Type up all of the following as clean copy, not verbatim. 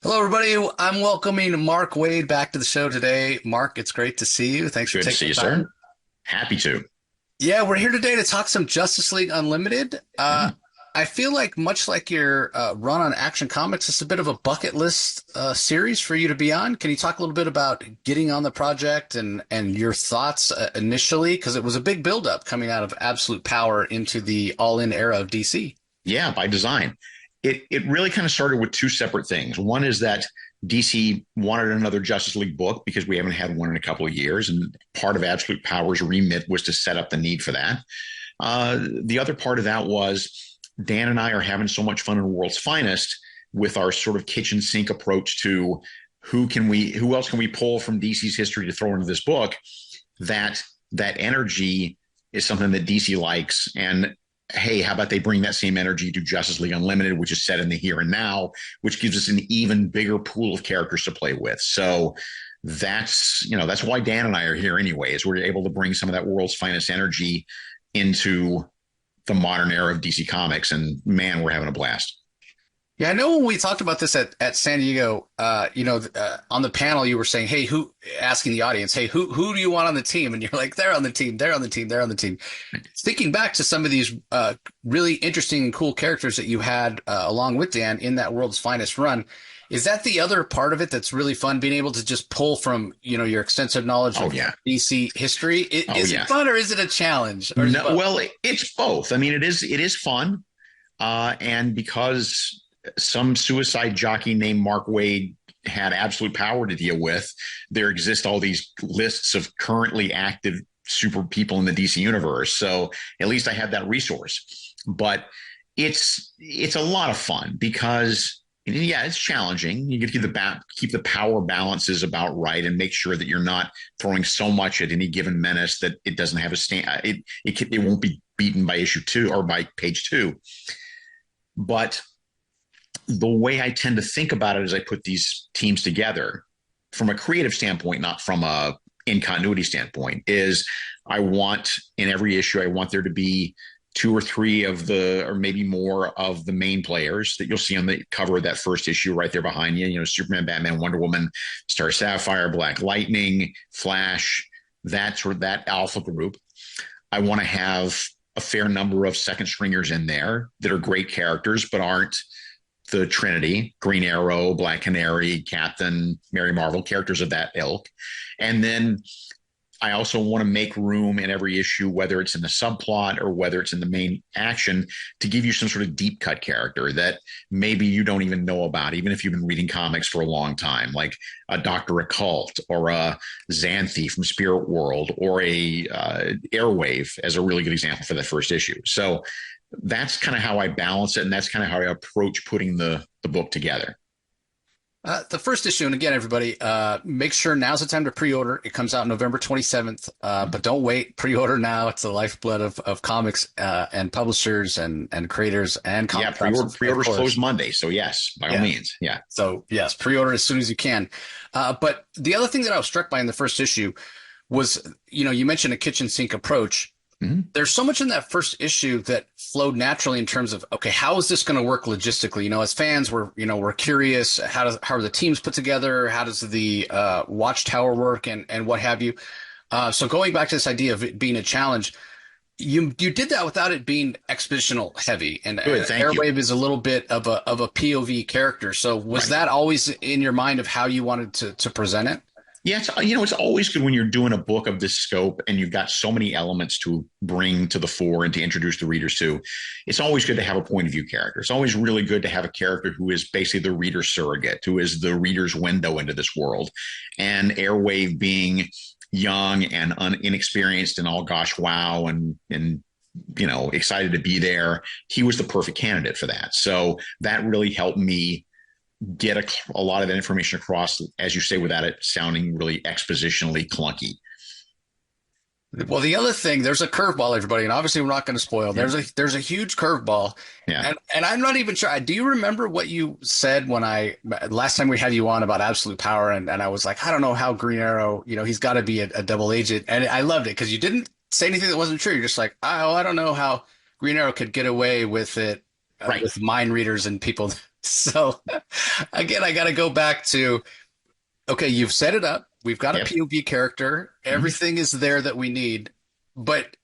Hello, everybody. I'm welcoming Mark Waid back to the show today. Mark, it's great to see you. Thanks for Good to taking see the you, time. sir. Happy to. Yeah, we're here today to talk some Justice League Unlimited. Yeah. I feel like much like your run on Action Comics, it's a bit of a bucket list series for you to be on. Can you talk a little bit about getting on the project and your thoughts initially? Because it was a big buildup coming out of Absolute Power into the all-in era of DC. Yeah, by design. It really kind of started with two separate things. One is that DC wanted another Justice League book because we haven't had one in a couple of years, and part of Absolute Power's remit was to set up the need for that. The other part of that was Dan and I are having so much fun in World's Finest with our sort of kitchen sink approach to who else can we pull from DC's history to throw into this book. That energy is something that DC likes, and hey, how about they bring that same energy to Justice League Unlimited, which is set in the here and now, which gives us an even bigger pool of characters to play with. So that's why Dan and I are here anyway, is we're able to bring some of that world's finest energy into the modern era of DC Comics. And man, we're having a blast. Yeah, I know when we talked about this at San Diego, on the panel, you were saying, "Hey, asking the audience, hey, who do you want on the team?" And you're like, "They're on the team, they're on the team, they're on the team." Thinking back to some of these really interesting and cool characters that you had along with Dan in that World's Finest run, is that the other part of it that's really fun, being able to just pull from your extensive knowledge Oh of yeah. DC history? Oh Is it yeah. fun or is it a challenge or is it No, both? well, it's both. I mean, it is fun. And because some suicide jockey named Mark Waid had absolute power to deal with, there exist all these lists of currently active super people in the DC universe. So at least I have that resource. But it's a lot of fun because yeah, it's challenging. You get to keep the power balances about right and make sure that you're not throwing so much at any given menace that it doesn't have a stand. It won't be beaten by issue two or by page two. But the way I tend to think about it as I put these teams together from a creative standpoint, not from a in continuity standpoint, is I want in every issue, I want there to be two or three of the, or maybe more of the main players that you'll see on the cover of that first issue right there behind you. Superman, Batman, Wonder Woman, Star Sapphire, Black Lightning, Flash, that alpha group. I want to have a fair number of second stringers in there that are great characters, but aren't the Trinity, Green Arrow, Black Canary, Captain, Mary Marvel, characters of that ilk. And then I also want to make room in every issue, whether it's in the subplot or whether it's in the main action, to give you some sort of deep cut character that maybe you don't even know about, even if you've been reading comics for a long time, like a Dr. Occult or a Xanthi from Spirit World or a Airwave as a really good example for that first issue. So that's kind of how I balance it, and that's kind of how I approach putting the book together. The first issue, and again, everybody, make sure now's the time to pre-order. It comes out November 27th, but don't wait. Pre-order now. It's the lifeblood of comics and publishers and creators and Yeah, comic shops, of pre-orders close course. Monday, so yes, by all Yeah. means, yeah. So yes, pre-order as soon as you can. But the other thing that I was struck by in the first issue was, you mentioned a kitchen sink approach. Mm-hmm. There's so much in that first issue that flowed naturally in terms of, okay, how is this going to work logistically? As fans, we're curious. How are the teams put together? How does the watchtower work and what have you? So going back to this idea of it being a challenge, you did that without it being expositional heavy, and Good, thank you. Airwave is a little bit of a POV character. So was Right. that always in your mind of how you wanted to present it? Yeah, it's always good when you're doing a book of this scope and you've got so many elements to bring to the fore and to introduce the readers to. It's always good to have a point of view character. It's always really good to have a character who is basically the reader's surrogate, who is the reader's window into this world. And Airwave being young and inexperienced and all gosh wow and excited to be there, he was the perfect candidate for that. So that really helped me get a lot of that information across, as you say, without it sounding really expositionally clunky. Well, the other thing, there's a curveball, everybody, and obviously we're not going to spoil. Yeah. There's a huge curveball, Yeah. and I'm not even sure. Do you remember what you said when I last time we had you on about absolute power? And I was like, I don't know how Green Arrow, he's got to be a double agent, and I loved it because you didn't say anything that wasn't true. You're just like, oh, I don't know how Green Arrow could get away with it Right. with mind readers and people So again, I got to go back to, okay, you've set it up. We've got a Yep. POV character. Mhm. Everything is there that we need, but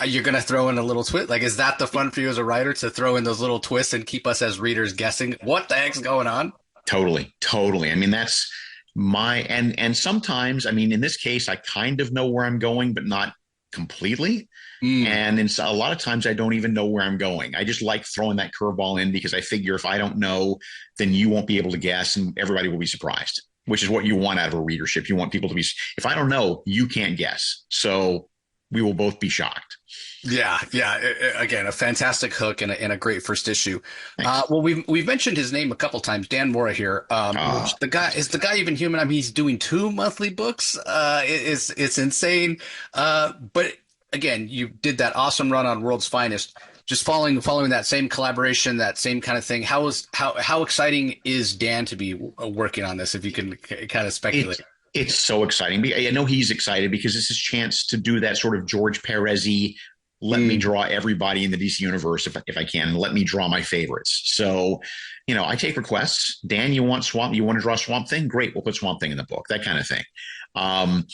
you're going to throw in a little twist. Like, is that the fun for you as a writer to throw in those little twists and keep us as readers guessing what the heck's going on? Totally, totally. I mean, that's my and sometimes, I mean, in this case, I kind of know where I'm going, but not completely. Mm. And a lot of times, I don't even know where I'm going. I just like throwing that curveball in because I figure if I don't know, then you won't be able to guess, and everybody will be surprised. Which is what you want out of a readership. You want people to be. If I don't know, you can't guess, so we will both be shocked. Yeah, yeah. Again, a fantastic hook and a great first issue. Thanks. Well, we've mentioned his name a couple times, Dan Mora here. Uh, Which the guy is the guy even human? I mean, he's doing two monthly books. It's insane. But again, you did that awesome run on World's Finest. Just following that same collaboration, that same kind of thing. How exciting is Dan to be working on this? If you can kind of speculate. It's it's so exciting. I know he's excited because it's his chance to do that sort of George Perez-y, let me Mm. draw everybody in the DC universe if I can, and let me draw my favorites. So, I take requests. Dan, you want Swamp? You want to draw Swamp Thing? Great, we'll put Swamp Thing in the book. That kind of thing. Um,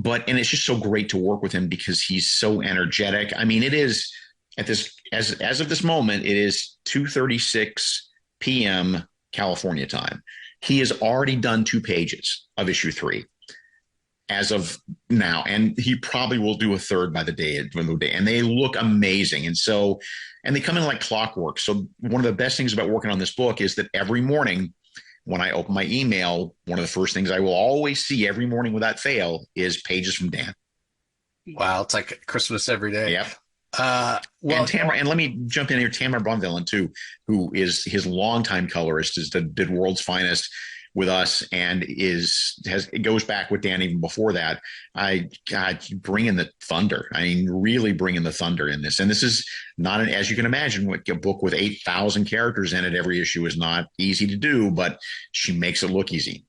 and it's just so great to work with him because he's so energetic. I mean, it is at this as of this moment, it is 2:36 p.m. California time. He has already done 2 pages of issue 3 as of now, and he probably will do a third by the day. And they look amazing. And they come in like clockwork. So one of the best things about working on this book is that every morning when I open my email, one of the first things I will always see every morning without fail is pages from Dan. Wow, it's like Christmas every day. Yep. Well, And Tamara, and let me jump in here, Tamara Bonvillain too, who is his longtime colorist, did World's Finest with us, and it goes back with Dan even before that. God, bringing the thunder. I mean, really bringing the thunder in this. And this is not as you can imagine, a book with 8,000 characters in it. Every issue is not easy to do, but she makes it look easy.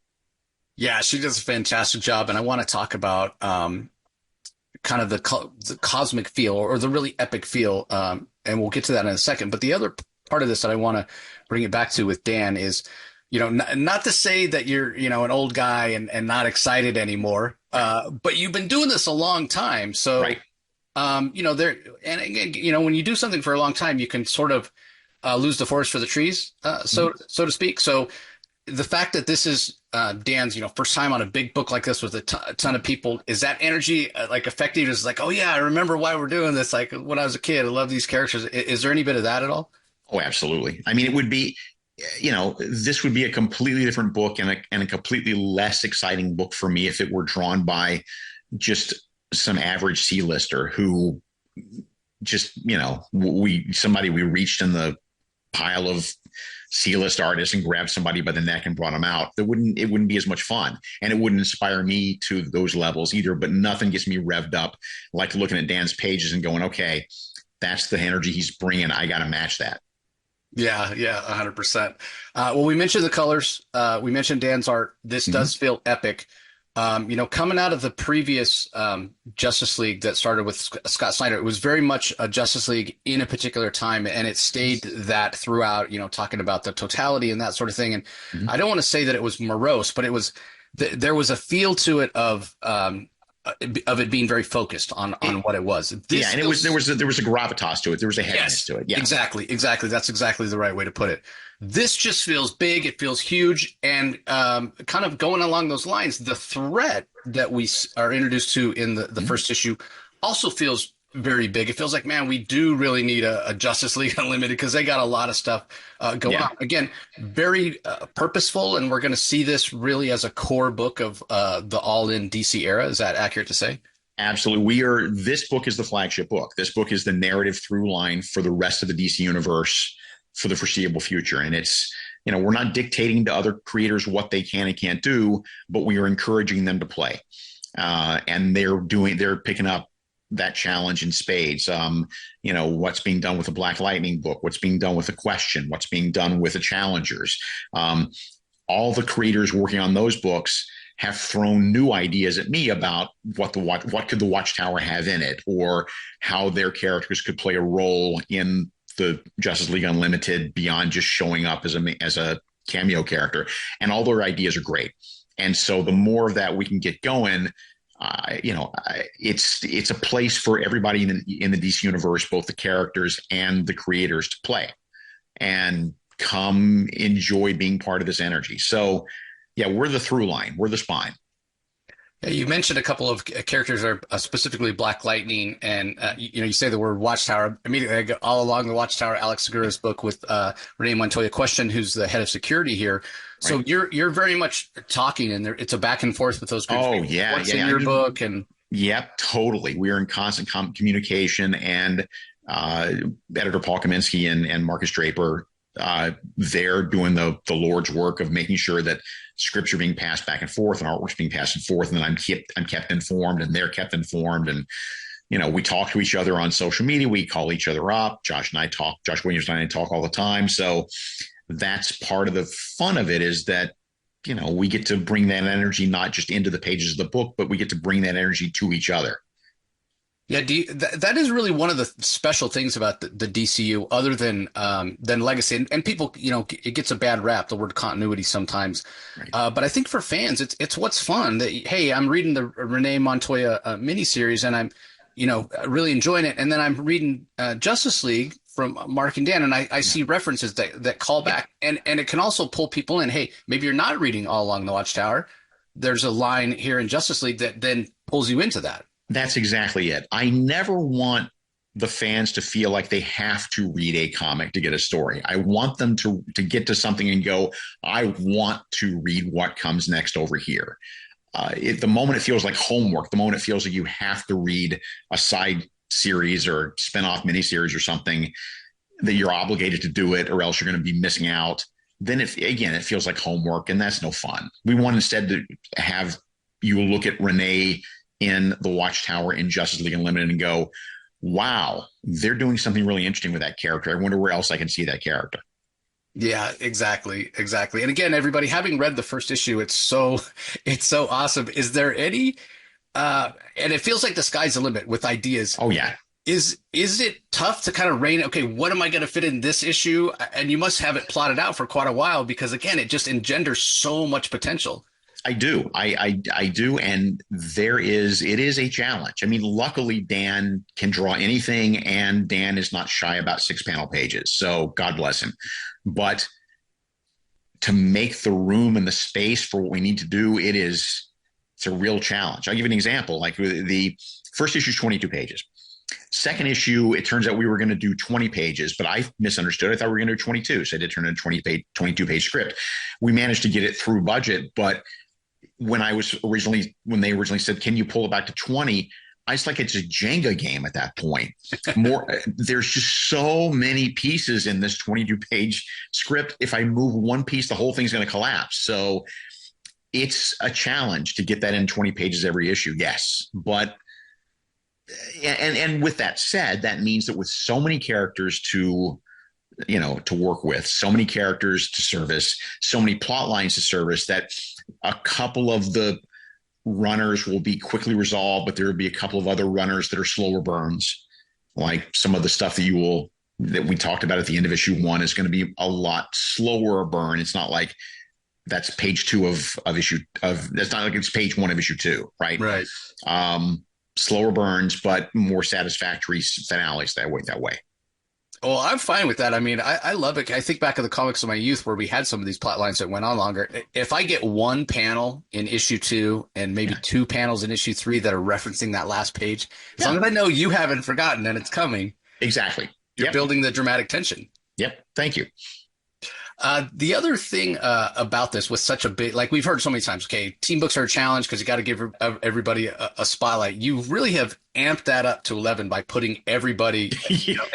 yeah, she does a fantastic job, and I want to talk about kind of the cosmic feel or the really epic feel, and we'll get to that in a second. But the other part of this that I want to bring it back to with Dan is, not to say that you're, an old guy and not excited anymore, but you've been doing this a long time. So, Right. there, and again, when you do something for a long time, you can sort of lose the forest for the trees, Mm-hmm. so to speak. So the fact that this is Dan's, first time on a big book like this with a ton of people, is that energy like affecting you? Is like, oh yeah, I remember why we're doing this. Like when I was a kid, I love these characters. Is there any bit of that at all? Oh, absolutely. I mean, it would be, this would be a completely different book and a completely less exciting book for me if it were drawn by just some average C-lister who just, we reached in the pile of C-list artists and grabbed somebody by the neck and brought them out. It wouldn't be as much fun, and it wouldn't inspire me to those levels either. But nothing gets me revved up like looking at Dan's pages and going, okay, that's the energy he's bringing. I got to match that. Yeah, yeah, 100%. Well, we mentioned the colors. We mentioned Dan's art. This Mm-hmm. does feel epic. Coming out of the previous Justice League that started with Scott Snyder, it was very much a Justice League in a particular time, and it stayed that throughout. Talking about the totality and that sort of thing. And Mm-hmm. I don't want to say that it was morose, but it was there was a feel to it of it being very focused on what it was. Yeah, This and feels there was a gravitas to it. There was a heaviness Yes, to it. Yeah, exactly, exactly. That's exactly the right way to put it. This just feels big. It feels huge, and kind of going along those lines, the threat that we are introduced to in the mm-hmm. first issue also feels very big. It feels like, man, we do really need a Justice League Unlimited because they got a lot of stuff going Yeah, on. Again, very purposeful, and we're going to see this really as a core book of the all-in DC era. Is that accurate to say? absolutely. This book is the flagship book. This book is the narrative through line for the rest of the DC universe for the foreseeable future. And it's, we're not dictating to other creators what they can and can't do, but we are encouraging them to play. And they're picking up that challenge in spades. What's being done with the Black Lightning book, what's being done with the Question, what's being done with the Challengers. All the creators working on those books have thrown new ideas at me about what could the Watchtower have in it, or how their characters could play a role in the Justice League Unlimited beyond just showing up as a cameo character, and all their ideas are great. And so the more of that we can get going, it's a place for everybody in the DC universe, both the characters and the creators, to play and come enjoy being part of this energy. So, yeah, we're the through line, we're the spine. Yeah, you mentioned a couple of characters are specifically Black Lightning, and you say the word Watchtower. Immediately, I go all along the Watchtower, Alex Segura's book with Renee Montoya Question, who's the head of security here. So Right. you're very much talking, and it's a back and forth with those groups. Oh, yeah, What's yeah. in your book? And yep, totally. We are in constant communication, and editor Paul Kaminsky and Marcus Draper, they're doing the Lord's work of making sure that scripts are being passed back and forth, and artwork's being passed and forth, and then I'm kept informed, and they're kept informed, and we talk to each other on social media, we call each other up. Josh Williams and I talk all the time. So that's part of the fun of it, is that we get to bring that energy not just into the pages of the book, but we get to bring that energy to each other. yeah, that is really one of the special things about the DCU, other than legacy. And people, it gets a bad rap, the word continuity sometimes. Right. But I think for fans, it's what's fun that, hey, I'm reading the Renee Montoya miniseries, and I'm, really enjoying it. And then I'm reading Justice League from Mark and Dan, and I see references that call back, and it can also pull people in. Hey, maybe you're not reading All Along the Watchtower. There's a line here in Justice League that then pulls you into that. That's exactly it. I never want the fans to feel like they have to read a comic to get a story. I want them to get to something and go, I want to read what comes next over here. The moment it feels like homework, the moment it feels like you have to read a side series or spin-off miniseries or something, that you're obligated to do it or else you're going to be missing out, then it feels like homework, and that's no fun. We want instead to have you look at Renee in the Watchtower in Justice League Unlimited and go, wow, they're doing something really interesting with that character. I wonder where else I can see that character. Yeah, exactly. And again, everybody, having read the first issue, it's so awesome. Is there any and it feels like the sky's the limit with ideas. Oh yeah. Is it tough to kind of rein, okay, what am I going to fit in this issue? And you must have it plotted out for quite a while, because again, it just engenders so much potential. I do. I do. And it is a challenge. I mean, luckily Dan can draw anything, and Dan is not shy about 6-panel pages. So God bless him. But to make the room and the space for what we need to do, it's a real challenge. I'll give you an example. Like the first issue is 22 pages. Second issue, it turns out we were going to do 20 pages, but I misunderstood. I thought we were going to do 22. So I did turn in a 22-page script. We managed to get it through budget, but when they originally said, can you pull it back to 20? I was like, it's a Jenga game at that point. There's just so many pieces in this 22-page script. If I move one piece, the whole thing's going to collapse. So it's a challenge to get that in 20 pages every issue. Yes. But, and with that said, that means that with so many characters to work with, so many characters to service, so many plot lines to service, that a couple of the runners will be quickly resolved, but there will be a couple of other runners that are slower burns. Like some of the stuff that we talked about at the end of issue 1 is going to be a lot slower burn. It's not like that's page 2 that's not like it's page 1 of issue 2, right? Right. Slower burns, but more satisfactory finales that way. Well, I'm fine with that. I mean, I love it. I think back of the comics of my youth where we had some of these plot lines that went on longer. If I get one panel in issue 2 and maybe 2 panels in issue 3 that are referencing that last page, as long as I know you haven't forgotten and it's coming. Exactly. You're building the dramatic tension. Yep. Thank you. The other thing about this with such a big, like we've heard so many times, okay, team books are a challenge because you got to give everybody a spotlight. You really have amped that up to 11 by putting everybody,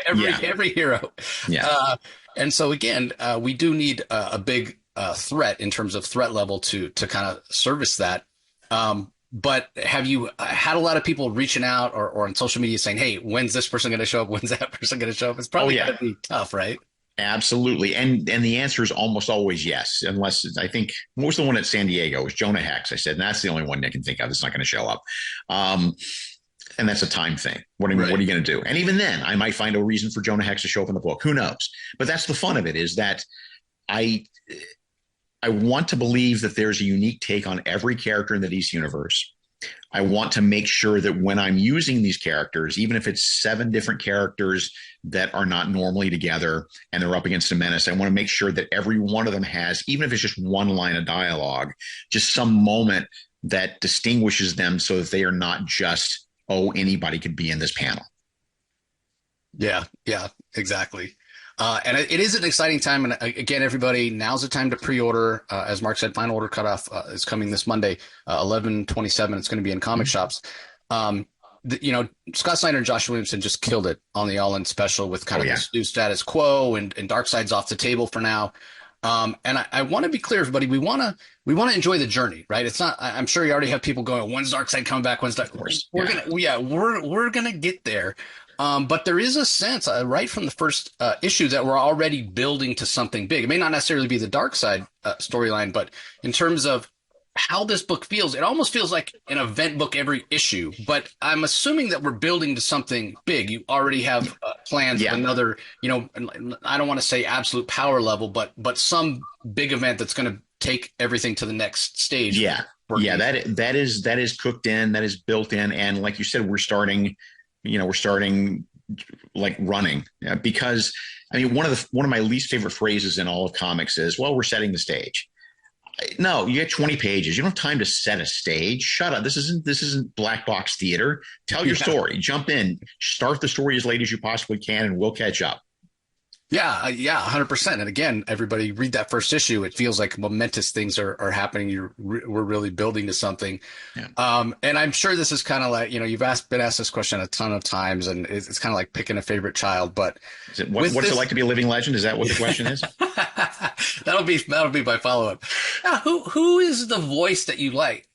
every hero. Yeah. And so again, we do need a big threat in terms of threat level to kind of service that. But have you had a lot of people reaching out or on social media saying, hey, when's this person going to show up? When's that person going to show up? It's probably going to be tough, right? Absolutely. And the answer is almost always yes, unless I think what was the one at San Diego? It was Jonah Hex. I said, and that's the only one I can think of that's not going to show up. And that's a time thing. What are you going to do? And even then, I might find a reason for Jonah Hex to show up in the book. Who knows? But that's the fun of it, is that I want to believe that there's a unique take on every character in the DC universe. I want to make sure that when I'm using these characters, even if it's 7 different characters that are not normally together and they're up against a menace, I want to make sure that every one of them has, even if it's just one line of dialogue, just some moment that distinguishes them so that they are not just, oh, anybody could be in this panel. Yeah, yeah, exactly. And it is an exciting time. And again, everybody, now's the time to pre-order. As Mark said, final order cutoff is coming this Monday, 11/27. It's going to be in comic shops. Scott Snyder and Josh Williamson just killed it on the All-In special with kind of this new status quo, and Darkseid's off the table for now. And I want to be clear, everybody. We want to enjoy the journey, right? It's not. I'm sure you already have people going, "When's Darkseid coming back? When's Dark?" We're gonna get there. But there is a sense, right from the first issue, that we're already building to something big. It may not necessarily be the Darkseid storyline, but in terms of how this book feels, it almost feels like an event book every issue. But I'm assuming that we're building to something big. You already have plans of another, I don't want to say absolute power level, but some big event that's going to take everything to the next stage. Yeah. That is cooked in, that is built in. And like you said, we're starting like running, because I mean, one of my least favorite phrases in all of comics is, well, we're setting the stage. No, you get 20 pages. You don't have time to set a stage. Shut up. This isn't black box theater. Tell your story. Jump in. Start the story as late as you possibly can, and we'll catch up. Yeah, 100%. And again, everybody read that first issue. It feels like momentous things are happening. We're really building to something. Yeah. And I'm sure this is kind of like, you've been asked this question a ton of times, and it's kind of like picking a favorite child. But what's it like to be a living legend? Is that what the question is? That'll be my follow-up. Now, who is the voice that you like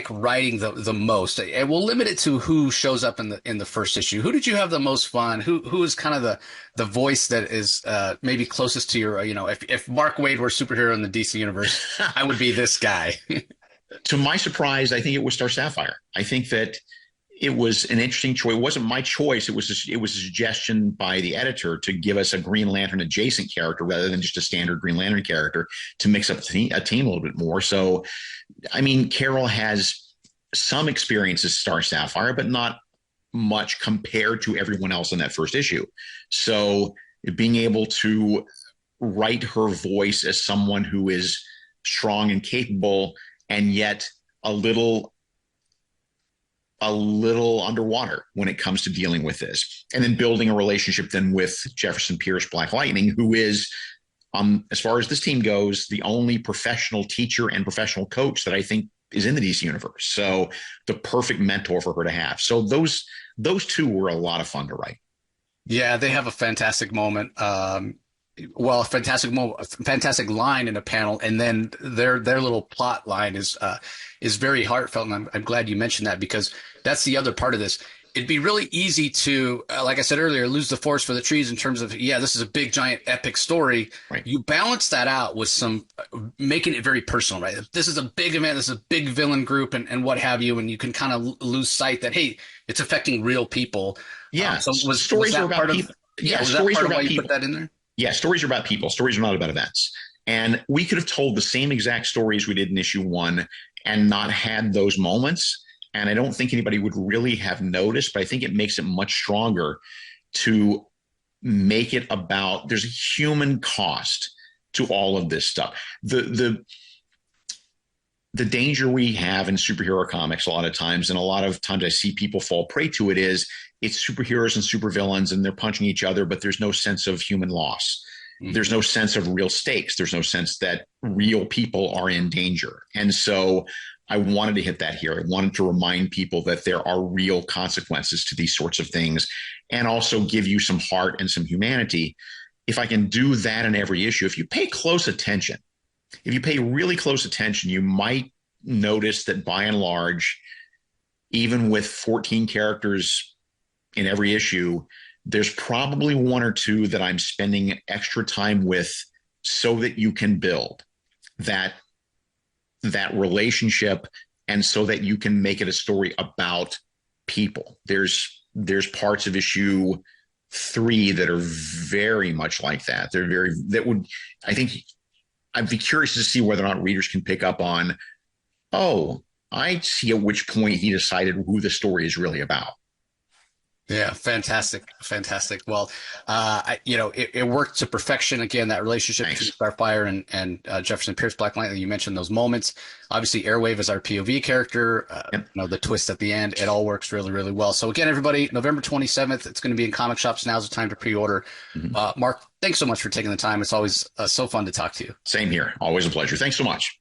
writing the most? And we'll limit it to who shows up in the first issue. Who did you have the most fun? Who is kind of the voice that is maybe closest to your, if Mark Waid were a superhero in the DC universe, I would be this guy. To my surprise, I think it was Star Sapphire. I think that it was an interesting choice. It wasn't my choice. It was a suggestion by the editor to give us a Green Lantern adjacent character rather than just a standard Green Lantern character to mix up a team a little bit more. So, I mean, Carol has some experience as Star Sapphire, but not much compared to everyone else in that first issue. So being able to write her voice as someone who is strong and capable and yet a little underwater when it comes to dealing with this, and then building a relationship then with Jefferson Pierce, Black Lightning, who is, as far as this team goes, the only professional teacher and professional coach that I think is in the DC universe. So the perfect mentor for her to have. So those two were a lot of fun to write. Yeah, they have a fantastic moment. A fantastic line in a panel, and then their little plot line is very heartfelt. And I'm glad you mentioned that, because that's the other part of this. It'd be really easy to, like I said earlier, lose the forest for the trees in terms of, this is a big, giant, epic story. Right. You balance that out with some making it very personal, right? This is a big event, this is a big villain group, and what have you, and you can kind of lose sight that, hey, it's affecting real people. Yeah, stories are about people. Stories are about people. You put that in there? Yeah, stories are about people. Stories are not about events. And we could have told the same exact stories we did in issue 1 and not had those moments. And I don't think anybody would really have noticed, but I think it makes it much stronger to make it about, there's a human cost to all of this stuff. The danger we have in superhero comics a lot of times, and a lot of times I see people fall prey to it, is it's superheroes and supervillains and they're punching each other, but there's no sense of human loss. Mm-hmm. There's no sense of real stakes. There's no sense that real people are in danger. And so I wanted to hit that here. I wanted to remind people that there are real consequences to these sorts of things, and also give you some heart and some humanity. If I can do that in every issue, if you pay close attention, if you pay really close attention, you might notice that by and large, even with 14 characters in every issue, there's probably 1 or 2 that I'm spending extra time with so that you can build that relationship, and so that you can make it a story about people. There's parts of issue 3 that are very much like that. I think I'd be curious to see whether or not readers can pick up on, oh, I see at which point he decided who the story is really about. Yeah, fantastic, fantastic. Well, it worked to perfection. Again, that relationship between Thanks. Starfire and Jefferson Pierce, Black Lightning. You mentioned those moments. Obviously, AirWave is our POV character. Yep. The twist at the end. It all works really, really well. So again, everybody, November 27th. It's going to be in comic shops. Now's the time to pre-order. Mm-hmm. Mark, thanks so much for taking the time. It's always so fun to talk to you. Same here. Always a pleasure. Thanks so much.